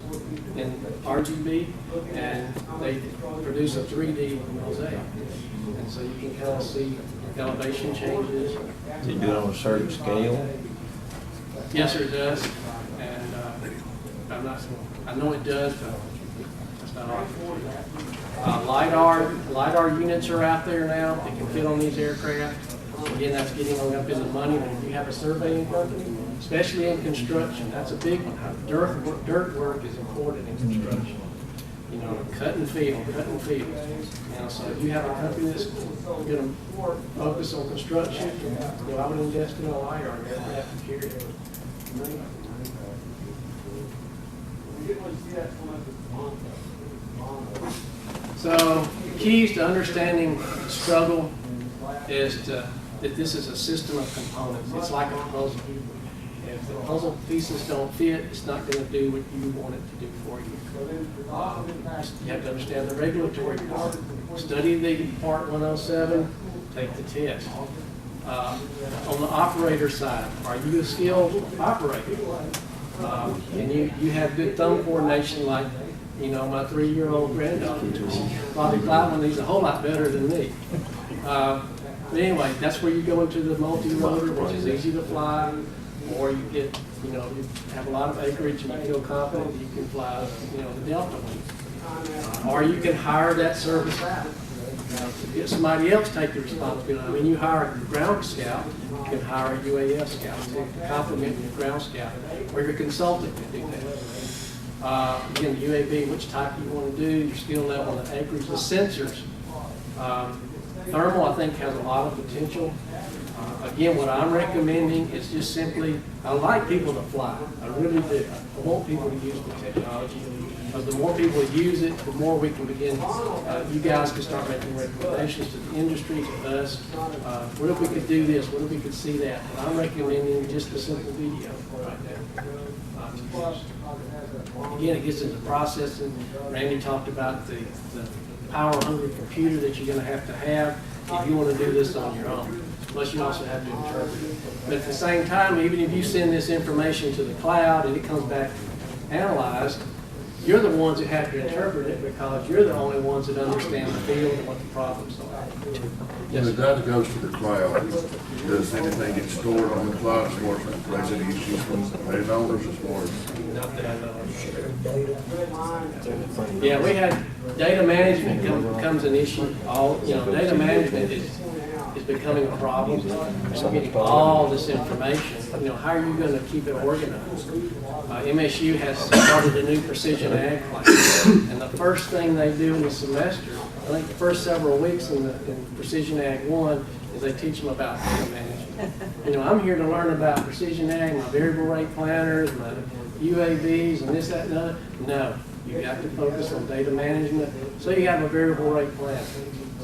in RGB and they produce a 3D mosaic. And so you can kind of see elevation changes. Does it do it on a certain scale? Yes, sir, it does. And I know it does, but that's not all. LiDAR units are out there now. They can fit on these aircraft. Again, that's getting hung up in the money. But if you have a surveying company, especially in construction, that's a big one. Dirt work is important in construction. Cut and fill. So if you have a company that's going to focus on construction, I would invest in a LiDAR. You have to carry it. So the keys to understanding the struggle is that this is a system of components. It's like a puzzle. If the puzzle pieces don't fit, it's not going to do what you want it to do for you. You have to understand the regulatory part. Study the Part 107, take the test. On the operator side, are you a skilled operator? And you have good thumb coordination like, my 3-year-old granddaughter. Bobby Clydeman, he's a whole lot better than me. But anyway, that's where you go into the multi-rotor, which is easy to fly, or you get, you have a lot of acreage and you feel confident you can fly, the Delta one. Or you can hire that service out. Get somebody else take the responsibility. You hire a ground scout, you can hire a UAS scout to complement your ground scout, or your consultant can do that. Again, the UAV, which type you want to do, your skill level, the acreage, the sensors. Thermal, I think, has a lot of potential. Again, what I'm recommending is just simply, I like people to fly. I really do. I want people to use the technology. The more people use it, the more we can begin, you guys can start making recommendations to the industry, to us. What if we could do this? What if we could see that? And I'm recommending just a simple video right now. Again, it gets into processing. Randy talked about the power-hungry computer that you're going to have if you want to do this on your own. Plus, you also have to interpret it. But at the same time, even if you send this information to the cloud and it comes back analyzed, you're the ones that have to interpret it because you're the only ones that understand the field and what the problems are. When the data goes to the cloud, does anything get stored on the cloud as far as raising issues from landowners as far as? Not that I know of. Yeah, we had data management becomes an issue. Data management is becoming a problem. We're getting all this information. How are you going to keep it organized? MSU has started a new precision ag class, and the first thing they do in the semester, I think the first several weeks in Precision Ag 1, is they teach them about data management. I'm here to learn about precision ag, my variable rate planners, my UAVs, and this, that, and other. No, you got to focus on data management. So you have a variable rate plan.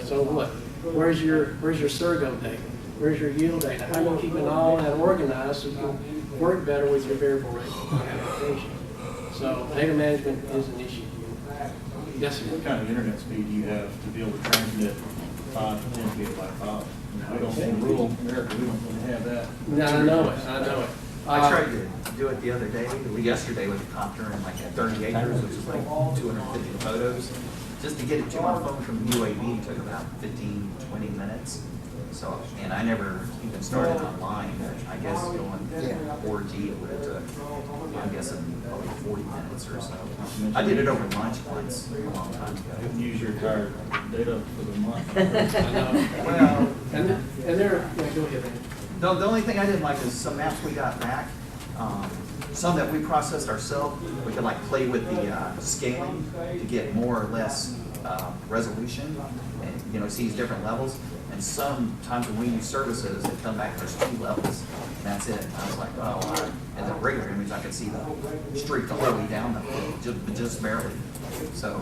So what? Where's your Sergo data? Where's your yield data? How do you keep it all that organized so you can work better with your variable rate application? So data management is an issue. Yes, sir. What kind of internet speed do you have to be able to transmit 5 to 10 gigabyte? We don't, in rural America, we don't really have that. No, I know it. I tried to do it the other day, yesterday with a copter in like 30 acres, which is like 250 photos. Just to get it to my phone from UAV took about 15, 20 minutes. So, and I never even started online. I guess going 4G, it would have took, I'm guessing, probably 40 minutes or so. I did it over lunch once a long time ago. You can use your entire data for the month. Well, and they're, go ahead. The only thing I didn't like is some maps we got back. Some that we processed ourselves, we could like play with the scaling to get more or less resolution, and you know, see these different levels. And sometimes when we use services, they come back, there's 2 levels, and that's it. And I was like, oh, in the regular image, I could see the streak all the way down the field, just barely. So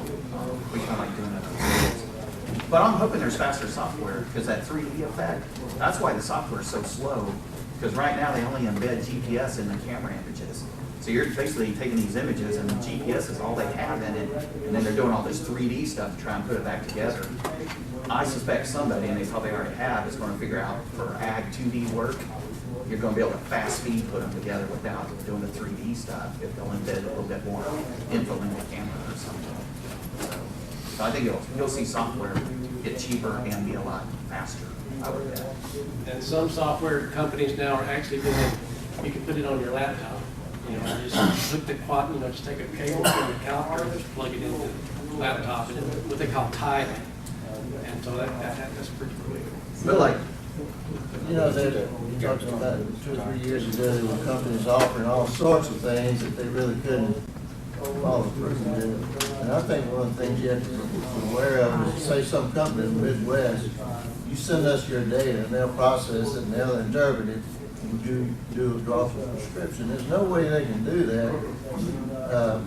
we kind of like doing it. But I'm hoping there's faster software, because that 3D effect, that's why the software is so slow. Because right now they only embed GPS in the camera images. So you're basically taking these images and the GPS is all they have in it, and then they're doing all this 3D stuff to try and put it back together. I suspect somebody, and they probably already have, is going to figure out for ag 2D work, you're going to be able to fast speed put them together without doing the 3D stuff, if they'll embed a little bit more info in the camera or something. So I think you'll see software get cheaper and be a lot faster, I would bet. And some software companies now are actually doing, you can put it on your laptop. You know, just hook the quad, you know, just take a cable from the calculator and just plug it into the laptop, and what they call tiling. And so that's pretty quick. But like, You know, they talked about 2 or 3 years ago, there were companies offering all sorts of things that they really couldn't follow through with. And I think one of the things you have to be aware of is, say some company in the Midwest, you send us your data and they'll process it and they'll interpret it and do a draw for prescription. There's no way they can do that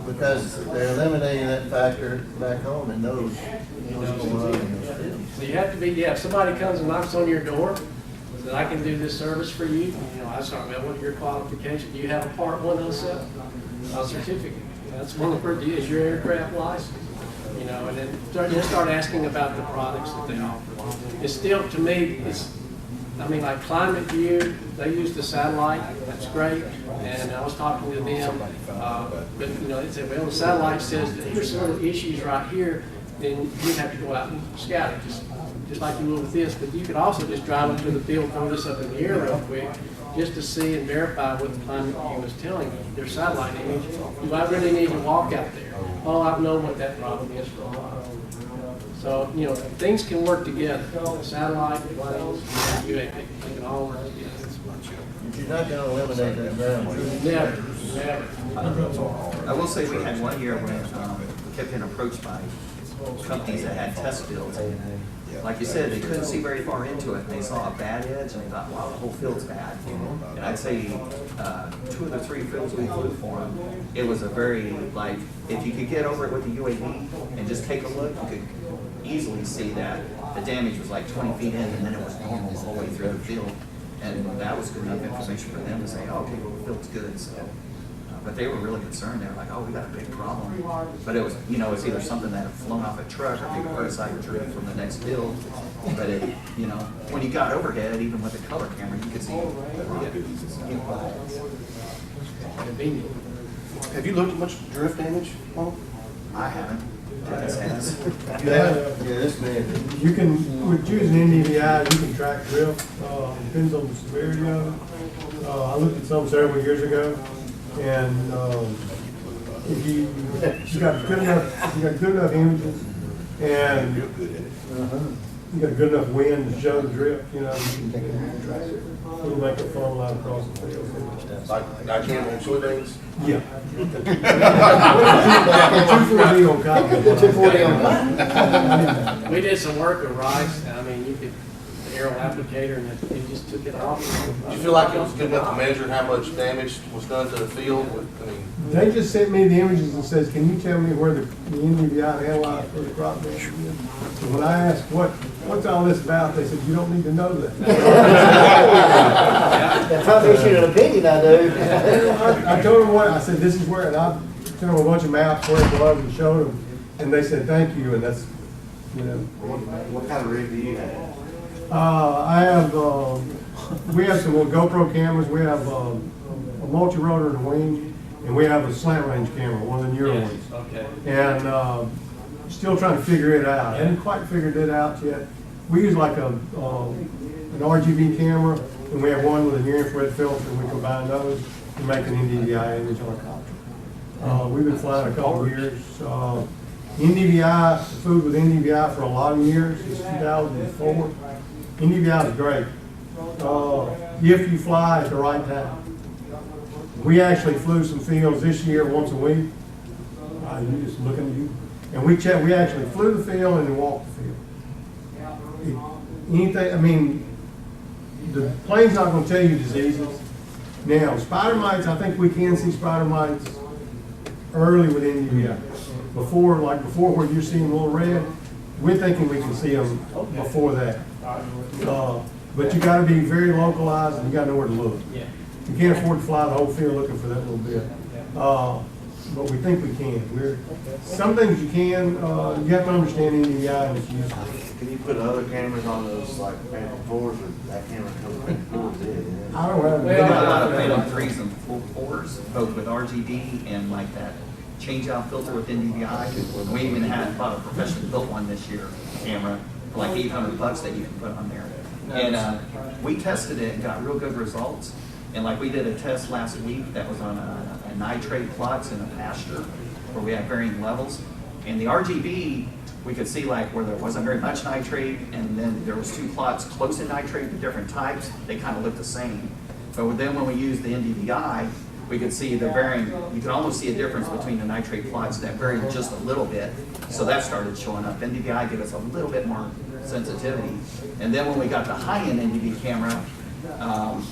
because they're eliminating that factor back home and knows what's going on in those fields. So you have to be, yeah, if somebody comes and knocks on your door, that I can do this service for you, you know, I start, well, what are your qualifications? Do you have a Part 107 certificate? That's one of the, is your aircraft license? You know, and then start asking about the products that they offer. It's still, to me, I mean, like Climate View, they use the satellite, that's great, and I was talking to them, but you know, they said, well, the satellite says that here's some of the issues right here, then you have to go out and scout it, just like you would with this, but you could also just drive up to the field, throw this up in the air real quick, just to see and verify what the Climate View was telling you, their satellite image. Do I really need to walk out there? Oh, I've known what that problem is for a while. So, you know, things can work together. The satellite, the planes, UAV, they can all work together. But you're not going to eliminate that ground truth. Never. I will say we had one year when we kept getting approached by companies that had test fields. Like you said, they couldn't see very far into it, and they saw a bad edge, and they thought, wow, the whole field's bad. And I'd say 2 of the 3 fields we flew for them, it was a very, like, if you could get over it with the UAV and just take a look, you could easily see that the damage was like 20 feet in, and then it was normal the whole way through the field. And that was good enough information for them to say, oh, okay, well, the field's good. So, but they were really concerned. They were like, oh, we got a big problem. But it was, you know, it's either something that had flown off a truck or maybe herbicide drew from the next field. But it, you know, when you got overhead, even with the color camera, you could see Convenient. Have you looked at much drift damage, Paul? I haven't. Dennis has. Yeah, this man. You can, with using NDVI, you can track drift, depends on the severity of it. I looked at some several years ago, and if you got good enough images, and you got good enough wind to show the drift, you know, you can take it and track it. It'll make a funnel line across the field. Like I can on soybeans? Yeah. 240 on cotton. 240 on cotton. We did some work with rice, and I mean, you could, the aerial applicator, and it just took it off. Do you feel like it was good enough to measure how much damage was done to the field? I mean, They just sent me the images and says, can you tell me where the NDVI analyzed for the crop damage is? And when I asked, what's all this about, they said, you don't need to know that. If I'm issuing an opinion, I do. I told them what, I said, this is where, and I sent them a bunch of maps where it was and showed them, and they said, thank you, and that's, you know. What kind of rig do you have? I have, we have some GoPro cameras, we have a multi-rotor and a wing, and we have a slant range camera, one of the newer ones. Okay. And still trying to figure it out. I haven't quite figured it out yet. We use like an RGB camera, and we have one with a near-infrared filter, and we combine those to make an NDVI image on a copter. We've been flying a couple of years. NDVI, food with NDVI for a lot of years, since 2004. NDVI is great if you fly at the right time. We actually flew some fields this year once a week. You just looking at you. And we actually flew the field and then walked the field. Anything, I mean, the plane's not gonna tell you diseases. Now, spider mites, I think we can see spider mites early with NDVI. Before where you're seeing little red, we're thinking we can see them before that. But you gotta be very localized and you gotta know where to look. You can't afford to fly the whole field looking for that little bit. But we think we can. Some things you can, you have to understand NDVI and its use. Can you put other cameras on those like Phantom 4s or that camera comes Phantom 4s? I don't have. We got a lot of Phantom 3s and 4s, both with RGB and like that change-out filter with NDVI. We even had bought a professionally built one this year, camera, for like $800 that you can put on there. And we tested it and got real good results. And like we did a test last week that was on a nitrate plots in a pasture where we had varying levels. And the RGB, we could see like where there wasn't very much nitrate, and then there was 2 plots close in nitrate with different types. They kind of looked the same. But then when we used the NDVI, we could see the varying, you could almost see a difference between the nitrate plots that varied just a little bit. So that started showing up. NDVI gave us a little bit more sensitivity. And then when we got the high-end NDV camera,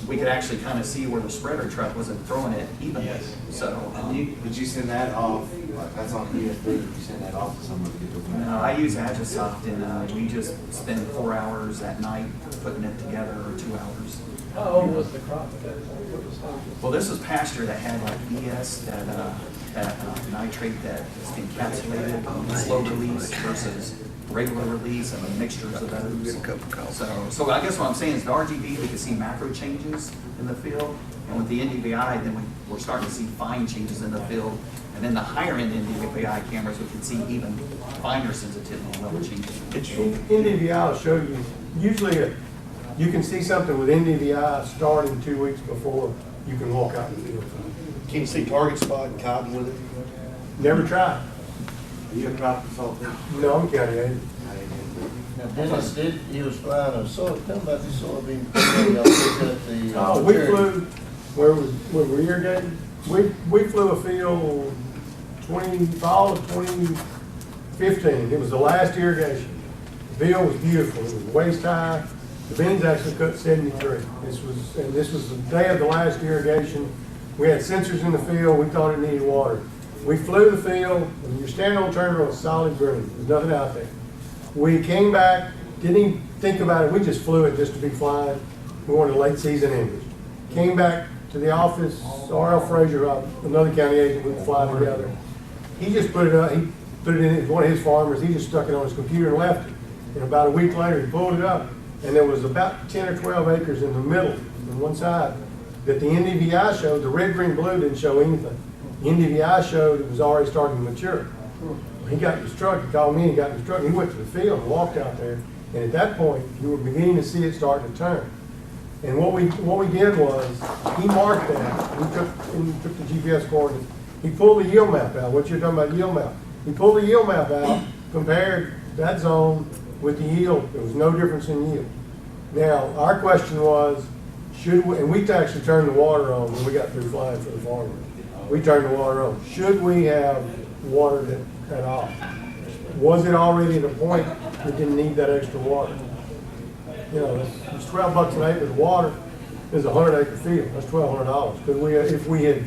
we could actually kind of see where the spreader truck wasn't throwing it evenly. So, did you send that off? Like that's on USB. Did you send that off to somebody to get those? No, I use Agisoft, and we just spend 4 hours at night putting it together, or 2 hours. How old was the crop? Well, this was pasture that had like ES, that nitrate that is encapsulated, slow release versus regular release, and the mixtures of those. So I guess what I'm saying is the RGB, we can see macro changes in the field, and with the NDVI, then we're starting to see fine changes in the field. And then the higher end NDVI cameras, we can see even finer sensitivity level changes. NDVI will show you, usually you can see something with NDVI starting 2 weeks before you can walk out in the field. Can you see target spot and cotton with it? Never tried. Are you a crop consultant? No, I'm county agent. Now Dennis he was flying a soil, tell me about the soybean, y'all picked up the. Oh, we flew, where we irrigated, we flew a field fall of 2015. It was the last irrigation. The field was beautiful. It was waist high. The beans actually cut 73. This was the day of the last irrigation. We had sensors in the field. We thought it needed water. We flew the field, and you're standing on terminal, it's solid green. There's nothing out there. We came back, didn't even think about it. We just flew it just to be flying. We wanted a late season image. Came back to the office, R.L. Frazier, another county agent, we could fly together. He just put it up, he put it in one of his farmers, he just stuck it on his computer and left it. And about a week later, he pulled it up, and there was about 10 or 12 acres in the middle, on one side, that the NDVI showed. The red, green, blue didn't show anything. The NDVI showed it was already starting to mature. He got in his truck, he called me, he got in his truck, he went to the field and walked out there, and at that point, you were beginning to see it starting to turn. And what we did was, he marked that, he took the GPS coordinates, he pulled the yield map out, what you're talking about, yield map. He pulled the yield map out, compared that zone with the yield, there was no difference in yield. Now, our question was, should we, and we actually turned the water on when we got through flying for the farmer. We turned the water on. Should we have watered it at all? Was it already at a point that didn't need that extra water? You know, it's $12 an acre. The water is a 100-acre field. That's $1,200. Could we, if we had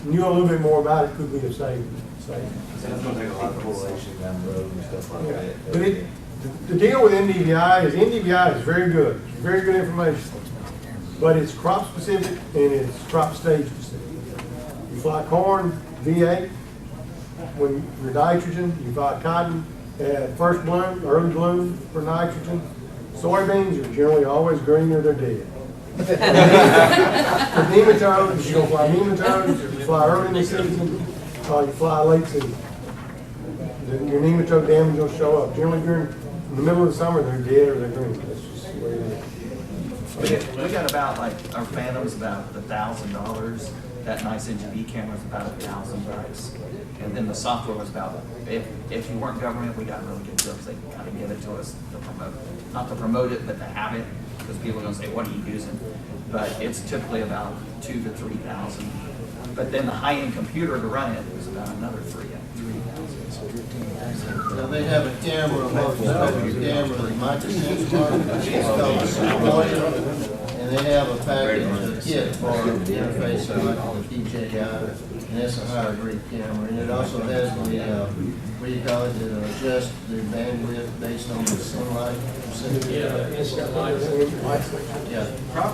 knew a little bit more about it, could we have saved it? It's going to take a lot of correlation down the road and stuff like that. But the deal with NDVI is very good. It's very good information. But it's crop specific and it's crop stage specific. You fly corn, V8, when you're nitrogen, you fly cotton at first bloom, early bloom for nitrogen. Soybeans are generally always green or they're dead. For nematodes, you don't fly nematodes, you fly early in the season, or you fly late season. Your nematode damage will show up. Generally during in the middle of the summer, they're dead or they're green. That's just the way it is. We got about, like, our Phantom's about $1,000. That nice NGB camera's about $1,000. And then the software was about, if you weren't government, we got really good deals. They kind of give it to us to promote, not to promote it, but to have it. because people are gonna say, what are you using? But it's typically about 2,000 to 3,000. But then the high-end computer to run it is about another 3,000. Now, they have a camera, a multi-spectral camera, the microsense mark, it's called a Sequoia, and they have a package, a kit for the interface like the DJI, and it's a higher grade camera, and it also has the, what do you call it, that adjusts the bandwidth based on the sunlight. Yeah.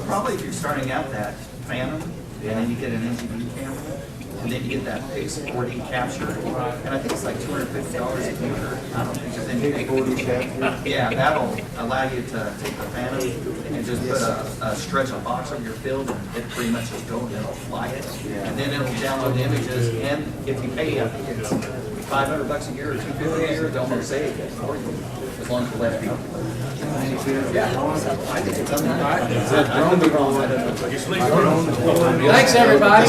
Probably if you're starting out that Phantom, and then you get an NGV camera, and then you get that Pace 4D capture, and I think it's like $250 a year. I don't think there's anything. Yeah, that'll allow you to take the Phantom and just put stretch a box over your field, and it pretty much just go and it'll fly it, and then it'll download the images. And if you pay, I think it's $500 a year or $250 a year, they'll say it for you, as long as you let it go. Thanks, everybody.